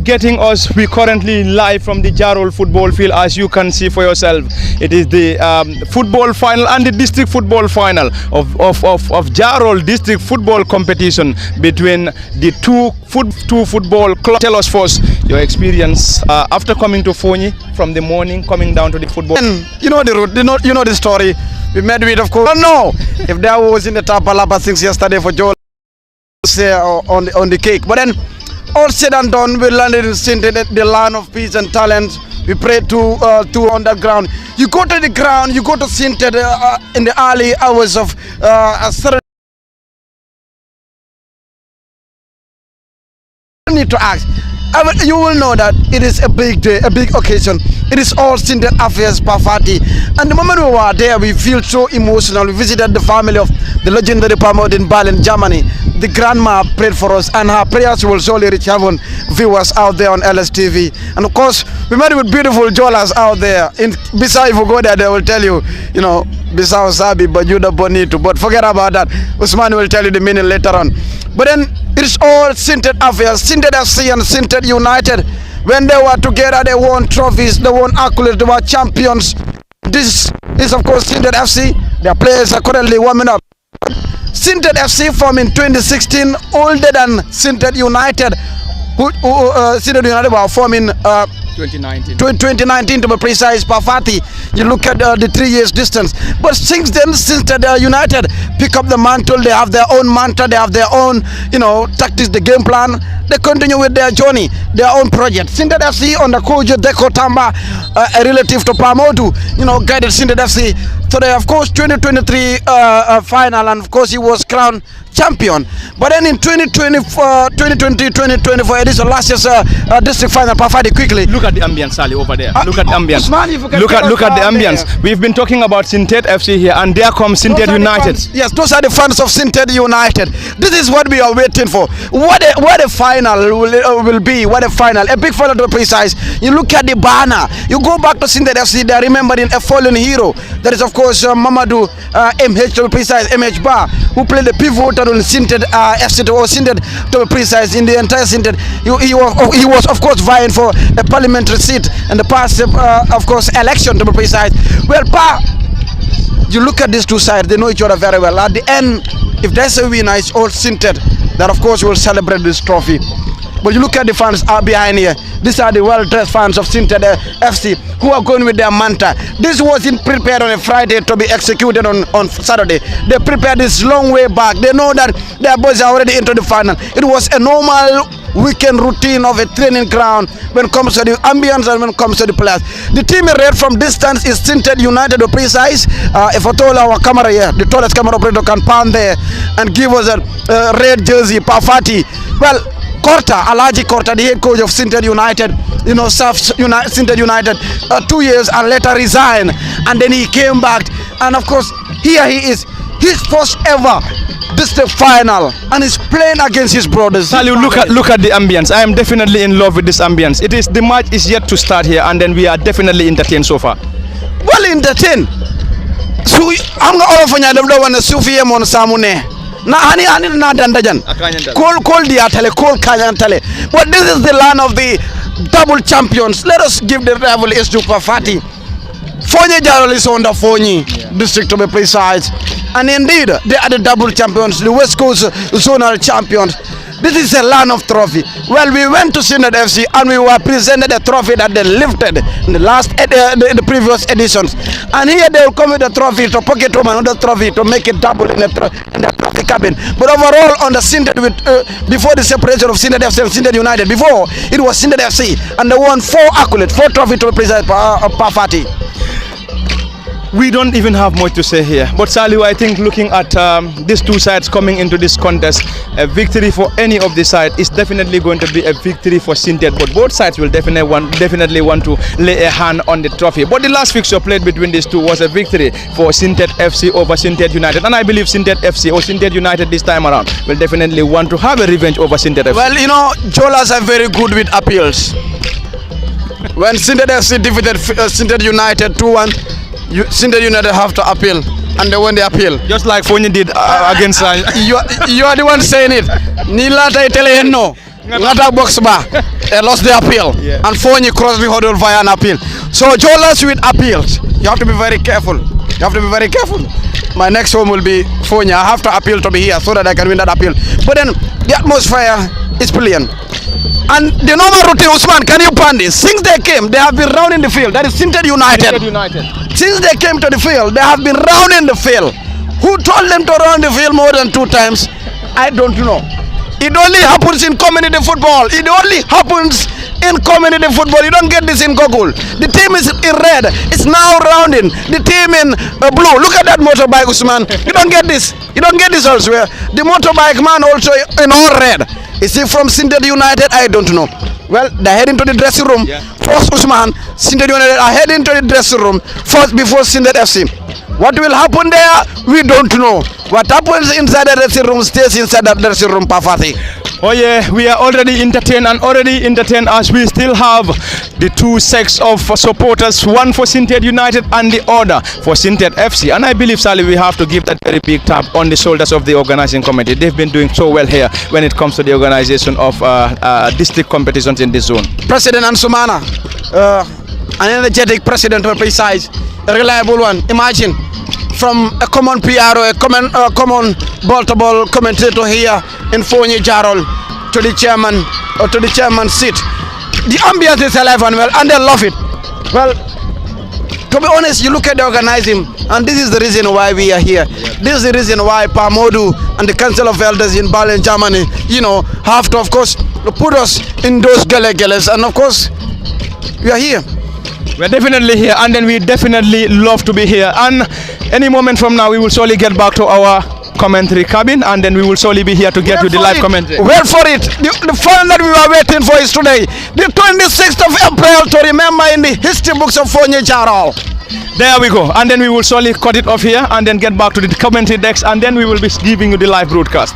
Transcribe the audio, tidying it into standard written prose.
getting us, we currently live from the Jarrol football field, as you can see for yourself. It is the football final and the district football final of Jarrol district football competition between the two football clubs. Tell us first your experience after coming to Foni from the morning, coming down to the football. And you know the route, you know the story. We met with, of course. I don't know if there was in the Tapalapa things yesterday for Joel on the cake. But then, all said and done, we landed in Sintet, the land of peace and talent. We prayed to on the ground. You go to the ground, you go to Sintet in the early hours of Saturday. I need to ask. You will know that it is a big day, a big occasion. It is all Sintet affairs, Parfati. And the moment we were there, we feel so emotional. We visited the family of the legendary Parmod in Berlin, Germany. The grandma prayed for us, and her prayers will surely reach heaven. Viewers out there on LSTV. And of course, we met with beautiful Jolas out there. In Bissau, if you go there, they will tell you, you know, Bissau Sabi, but you don't bonito. But forget about that. Usman will tell you the meaning later on. But then, it is all Sintet affairs. Sintet FC and Sintet United. When they were together, they won trophies, they won accolades, they were champions. This is, of course, Sintet FC. Their players are currently warming up. Sintet FC formed in 2016, older than Sintet United. Sintet United were formed in 2019 to be precise, Parfati. You look at the 3 years distance. But since then, Sintet United pick up the mantle. They have their own mantra, they have their own, you know, tactics, the game plan. They continue with their journey, their own project. Sintet FC under coach Deko Tamba, a relative to Pamodu, you know, guided Sintet FC to the, of course, 2023 final, and of course he was crowned champion. But then in 2020-2024, it is the last year's district final. Parfati, quickly. Look at the ambience, Sally, over there. Look at the ambience. Usman, look at the ambience. There. We've been talking about Sintet FC here, and there comes Sintet United. Yes, those are the fans of Sintet United. This is what we are waiting for. What a final will be. What a final. A big final to be precise. You look at the banner. You go back to Sintet FC. They are remembering a fallen hero. That is, of course, Mamadou MH to be precise, MH Bar, who played the pivotal in Sintet FC or Sintet to be precise in the entire Sintet. He was of course vying for a parliamentary seat and the past of course election to be precise. Well, Pa, you look at these two sides, they know each other very well. At the end, if there's a winner, it's all Sintet that of course will celebrate this trophy. But you look at the fans behind here. These are the well-dressed fans of Sintet FC who are going with their mantra. This wasn't prepared on a Friday to be executed on Saturday. They prepared this long way back. They know that their boys are already into the final. It was a normal weekend routine of a training ground when it comes to the ambience and when it comes to the players. The team read from distance is Sintet United to precise. If I told our camera here, the tallest camera operator can pan there and give us a red jersey, Parfati. Well, Korta, Alaji Korta, the head coach of Sintet United, you know, served Sintet United 2 years and later resigned. And then he came back. And of course, here he is, his first ever district final. And he's playing against his brothers. Sally, look at the ambience. I am definitely in love with this ambience. It is, the match is yet to start here, and then we are definitely entertained so far. Well, entertained. So, I'm not all of you, Sufi Mon Samune. Na hani na dandajan. Call the atale, call Kanyantale. But this is the land of the double champions. Let us give the rival is to Parfati. Foni Jarrol is under Foni district to be precise. And indeed, they are the double champions, the West Coast zonal champions. This is a land of trophy. Well, we went to Sintet FC and we were presented a trophy that they lifted in the last the previous editions. And here they will come with a trophy to pocket home another trophy to make it double in the trophy cabin. But overall, on the Sintet before the separation of Sintet FC and Sintet United, before it was Sintet FC, and they won 4 accolades, 4 trophies to be precise, Parfati. We don't even have much to say here. But Salihu, I think looking at these two sides coming into this contest, a victory for any of the side is definitely going to be a victory for Sintet. But both sides will definitely want to lay a hand on the trophy. But the last fixture played between these two was a victory for Sintet FC over Sintet United. And I believe Sintet FC or Sintet United this time around will definitely want to have a revenge over Sintet FC. Well, you know, Jolas are very good with appeals. When Sintet FC defeated Sintet United 2-1, Sintet United have to appeal, and they won the appeal. Just like Foni did against... you are the one saying it. Nilata itele no. Ngata box ba. They lost the appeal. Yeah. And Foni crossed the hurdle via an appeal. So Jolas with appeals. You have to be very careful. You have to be very careful. My next home will be Foni. I have to appeal to be here so that I can win that appeal. But then the atmosphere is brilliant. And the normal routine, Usman, can you pan this? Since they came, they have been rounding the field. That is Sintet United. Sintet United. Since they came to the field, they have been rounding the field. Who told them to round the field more than 2 times? I don't know. It only happens in community football. It only happens in community football. You don't get this in Google. The team is in red. It's now rounding. The team in blue. Look at that motorbike, Usman. You don't get this. You don't get this elsewhere. The motorbike man also in all red. Is he from Sintet United? I don't know. Well, they're heading to the dressing room. Yeah. First, Usman, Sintet United are heading to the dressing room first before Sintet FC. What will happen there? We don't know. What happens inside the dressing room stays inside the dressing room, Pafati. Oh yeah, we are already entertained as we still have the 2 sets of supporters, one for Sintet United and the other for Sintet FC. And I believe, Sally, we have to give that very big tap on the shoulders of the organizing committee. They've been doing so well here when it comes to the organization of district competitions in this zone. President Ansumana, an energetic president, to be precise, a reliable one. Imagine, from a common PR or a common ball-to-ball commentator here in Foni Jarrol to the chairman or to the chairman's seat. The ambience is alive and well, and they love it. Well, to be honest, you look at the organizing, and this is the reason why we are here. This is the reason why Pamodu and the Council of Elders in Berlin, Germany, have to, of course, put us in those gele-geles, and of course, we are here. We're definitely here, and then we definitely love to be here. And any moment from now, we will surely get back to our commentary cabin, and then we will surely be here to get you the live commentary. Wait for it. The fun that we were waiting for is today, the 26th of April, to remember in the history books of Foni Jarrol. There we go, and then we will surely cut it off here, and then get back to the commentary decks, and then we will be giving you the live broadcast.